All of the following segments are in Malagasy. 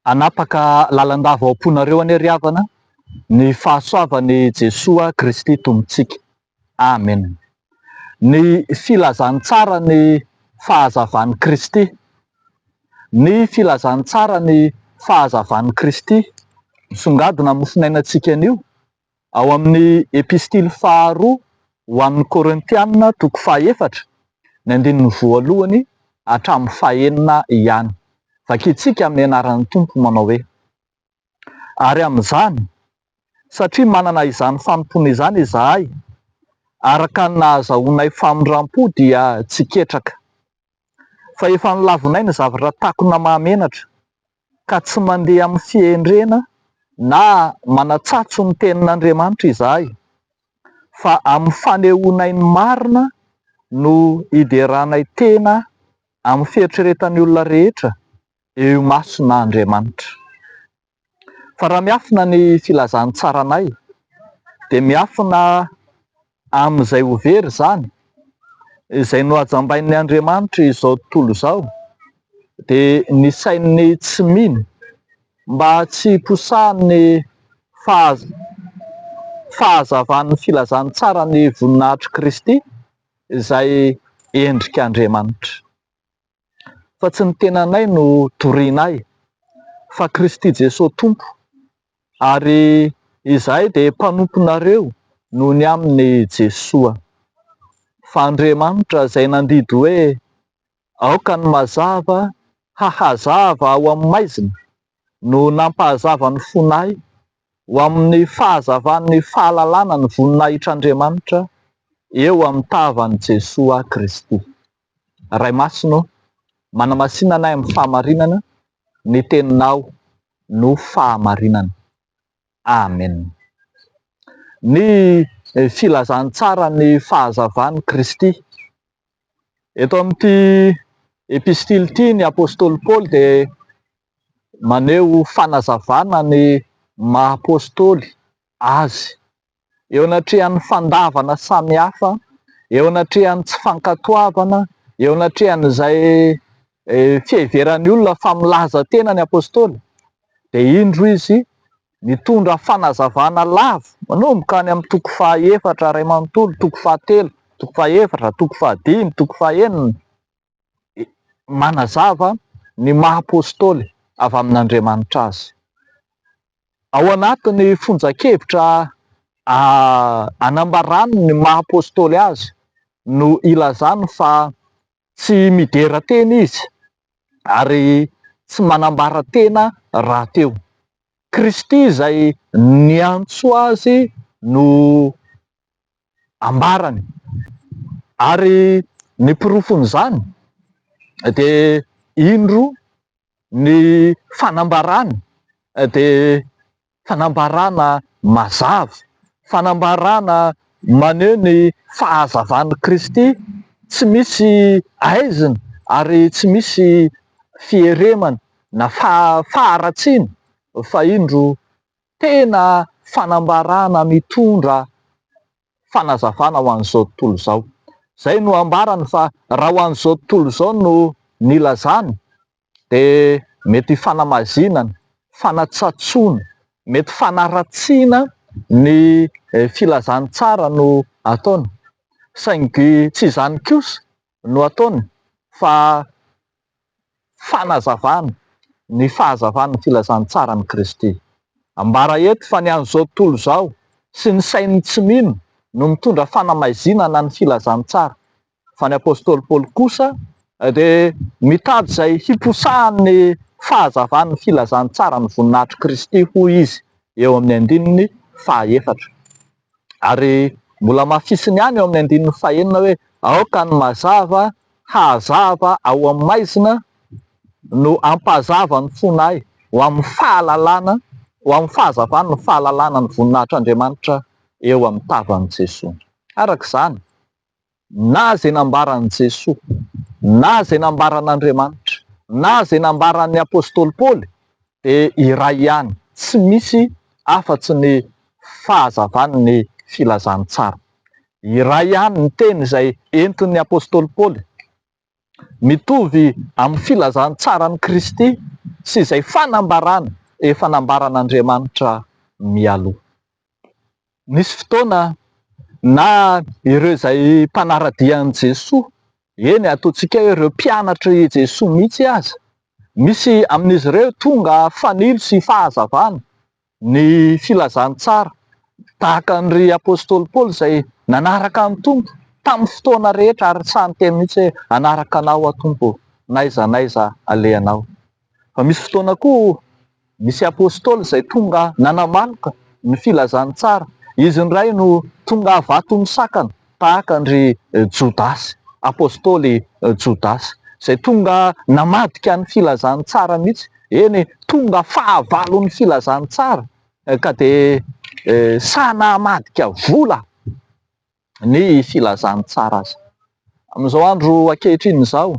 Anapaka lalandava ao am-ponareo any ry havana ny fahasoavan'i Jesoa Kristy tombontsika. Amen. Ny filazantsara ny fahazavan'i Kristy. Ny filazantsara ny fahazavan'i Kristy misongadina amin'ny finainantsika anio ao amin'ny epistily faharoa ho an'ny Korintianina toko faha-efatra ny andininy voalohany hatramin'ny fahaenina ihany. Vakintsika amin'ny anaran'ny Tompo manao hoe: ary amin'izany, satria manana izany fanompona izany izahay, araka ny nahazahoanay famindram-po dia tsy ketraka, fa efa nilavonay ny zavatra takona mahamenatra, ka tsy mandeha amin'ny fihendrena na manatsatso ny tenin'Andriamanitra izahay, fa amin'ny fanehoanay ny marina no hideranay tena amin'ny fieritreretan'ny olona rehetra eo masona Andriamanitra. Fa raha miafina ny filazantsaranay dia miafina amin'izay ho very izany, izay nohajambain'ny Andriamanitra izao tontolo izao, dia ny sainy tsy mino mba tsy hiposahan'ny fahazavan'ny filazantsara ny voninahitry Kristy izay endrik'Andriamanitra. Fa tsy ny tenanay no torianay, fa Kristy Jesosy Tompo, ary izahay dia mpanomponareo noho ny aminy Jesoa. Fa Andriamanitra izay nandidy hoe aoka ny mazava hahazava ao amin'ny maizina no nampahazava ny fonay ho amin'ny fahazavan'ny fahalalana ny voninahitr'Andriamanitra eo amin'ny tavan'i Jesoa Kristy. Ray Masino, manamasinanay amin'ny fahamarinana, ny teninao no fahamarinana. Amen. Ny filazantsara ny fahazavan'i Kristy. Eto amin'ity epistily ity ny apôstôly Paoly dia maneho fanazavana ny maha-apôstôly azy eo anatrehan'ny fandavana samihafa, eo anatrehan'ny tsy fankatoavana, eo anatrehan'izay fiheveran'ny olona fa milaza tena ny apôstôly, dia indro izy mitondra fanazavana lava manomboka any amin'ny toko faha-efatra iray manontolo, toko faha-telo, toko faha-efatra, toko faha-dimy, toko faha-enina, manazava ny maha-apôstôly avy amin'Andriamanitra azy. Ao anatin'ny fonjan-kevitra anambarany ny maha-apôstôly azy no ilazany fa tsy midera tena izy ary tsy manambara tena rahateo. Kristy izay niantso azy no ambarany, ary ny porofon'izany dia indro ny fanambarany dia fanambarana mazava, fanambarana maneho ny fahazavan'i Kristy tsy misy aizina ary tsy misy fieremana na faharatsiana, fa indro tena fanambarana mitondra fanazavana ho an'izao tontolo izao. Izay no ambarany fa raha ho an'izao tontolo izao no nilazany dia mety fanamazinana, fanatsatsoana, mety fanaratsiana ny filazantsara no ataony, saingy tsy izany kosa no ataony fa fanazavana ny fahazavan'ny filazantsara ny Kristy. Ambara eto fa ny an'izao tontolo izao sy ny sainy tsy mino no mitondra fanamazinana ny filazantsara, fa ny apôstôly Paoly kosa dia mitady izay hiposahan'ny fahazavan'ny filazantsara ny voninahitry Kristy hoy izy eo amin'ny andininy faha-efatra. Ary mbola mahafisiny ihany eo amin'ny andininy faha-enina hoe aoka ny mazava hahazava ao amin'ny maizina no ampahazava ny fonay ho amin'ny fahalalana, ho amin'ny fahazavana ny fahalalana ny voninahitr'Andriamanitra eo amin'ny tavan'i Jesoa. Arak'izany, na izay nambaran'i Jesoa, na izay nambaran'Andriamanitra, na izay nambaran'ny apôstôly Paoly, dia iray ihany, tsy misy afa-tsy ny fahazavan'ny filazantsara. Iray ihany ny teny izay entin'ny apôstôly Paoly, mitovy amin'ny filazantsara ny Kristy sy izay fanambarana efa nambaran'Andriamanitra mialoha. Nisy fotoana na ireo izay mpanaradian'i Jesoa, eny ataontsika hoe ireo mpianatry Jesoa mihitsy aza, misy amin'izy ireo tonga fanilo sy fahazavana ny filazantsara, tahaka ny apôstôly Paoly izay nanaraka amin'ny Tompo tamin'ny fotoana rehetra ary samy teny mihitsy hoe anaraka anao a Tompo, n'aiza n'aiza alehanao. Fa misy fotoana koa misy apôstôly izay tonga nanamaloka ny filazantsara, izy indray no tonga vato misakana tahaka ny Jodasy, apôstôly Jodasy, izay tonga namadika ny filazantsara mihitsy, eny tonga fahavalon'ny filazantsara ka de sana hamadika vola ny filazantsara azy. Amin'izao andro ankehitriny izao,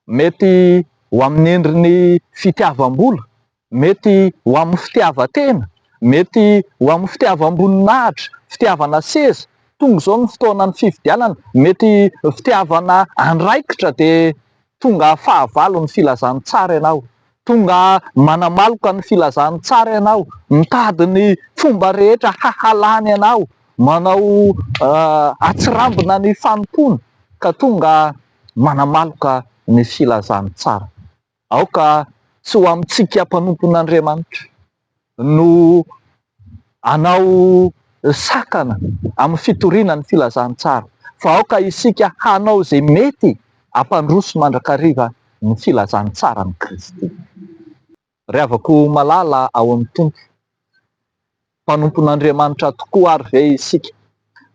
mety ho amin'ny endriny fitiavam-bola, mety ho amin'ny fitiavan-tena, mety ho amin'ny fitiavam-boninahitra, fitiavana seza, tonga izao ny fotoanan'ny fifidianana, mety fitiavana andraikitra de tonga fahavalo ny filazantsara ianao, tonga manamaloka ny filazantsara ianao, mitady ny fomba rehetra hahalany ianao, manao atsirambina ny fanompona ka tonga manamaloka ny filazantsara. Aoka tsy ho amintsika mpanompon'Andriamanitra no anao sakana amin'ny fitoriana ny filazantsara, fa aoka isika hanao izay mety hampandroso mandrakariva ny filazantsara ny Kristy. Riavako malala ao amin'ny Tompo, mpanompon'Andriamanitra tokoa ary ve isika?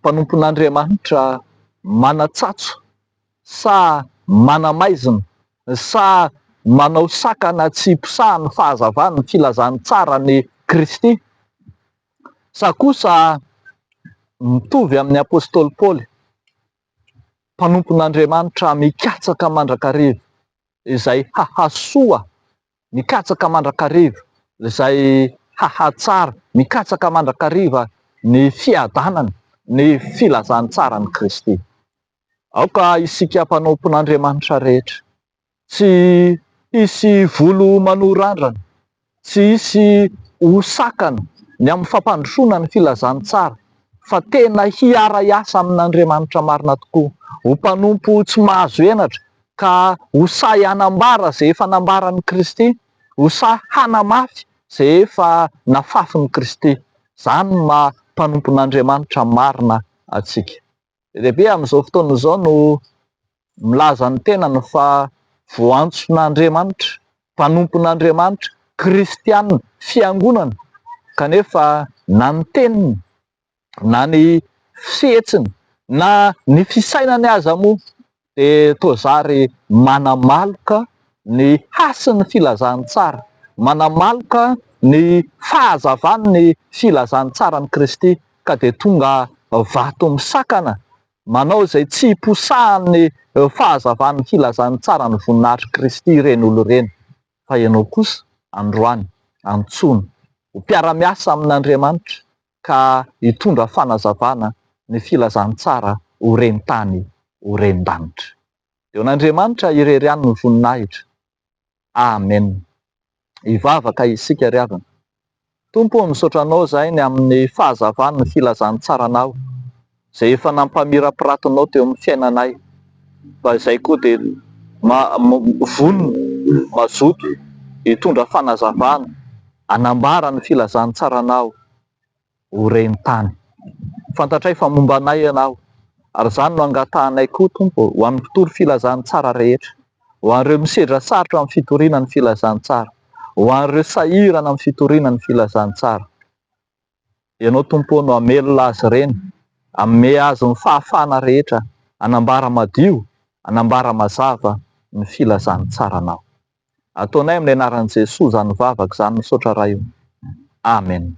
Mpanompon'Andriamanitra manatsatsy sa manamaizina sa manao sakana tsy hiposahany fahazavana ny filazantsara ny Kristy, sa kosa mitovy amin'ny apôstôly Paoly, mpanompon'Andriamanitra mikatsaka mandrakariva izay hahasoa, mikatsaka mandrakariva izay hahatsara, mikatsaka mandrakariva ny fiadanana ny filazantsara ny Kristy. Aoka isika mpanompon'Andriamanitra rehetra tsy hisy volo manorandrana, tsy hisy hosakana ny amin'ny fampandrosoana ny filazantsara, fa tena hiara-iasa amin'Andriamanitra marina tokoa, ho mpanompo tsy mahazo henatra ka ho say hanambara izay efa nambaran'i Kristy, ho say hanamafy izay efa nafafin'i Kristy. Izany no maha mpanompon'Andriamanitra marina atsika. Lehibe amin'izao fotoana izao no milaza ny tenany fa voantson'Andriamanitra, mpanompon'Andriamanitra, kristianina, fiangonana, kanefa na ny teniny, na ny fihetsiny, na ny fisainany aza moa de toa zary manamaloka ny hasin'ny filazantsara, manamaloka ny fahazavan'ny filazantsara ny Kristy, ka de tonga vato misakana, manao izay tsy hiposahan'ny fahazavan'ny filazantsara ny voninahitry Kristy ireny olo ireny. Fa ianao kosa androany antsoina ho mpiara-miasa amin'Andriamanitra ka hitondra fanazavana ny filazantsara ho reni-tany, ho renin-danitra. Eo n'Andriamanitra irery ihany ny voninahitra. Amen. Hivavaka isika ry havana. Tompo, misaotra anao zahay ny amin'ny fahazavan'ny filazantsaranao izay efa nampamirapiratinao teo amin'ny fiainanay, fa izay koa de vonona mazoto hitondra fanazavana, anambara ny filazantsaranao ho reni-tany. Fantatray fa momba anay ianao, ary izany no angatahanay koa Tompo ho amin'ny mpitory filazantsara rehetra, ho an'ireo misedra sarotra amin'ny fitoriana ny filazantsara, ho an'ireo sahirana amin'ny fitoriana ny filazantsara. Ianao Tompo no hamelona azy ireny, hanome azy ny fahafahana rehetra, hanambara madio, hanambara mazava ny filazantsaranao. Ataonay amin'ny anaran'i Jesosy izany vavaka izany, misaotra raha io. Amen.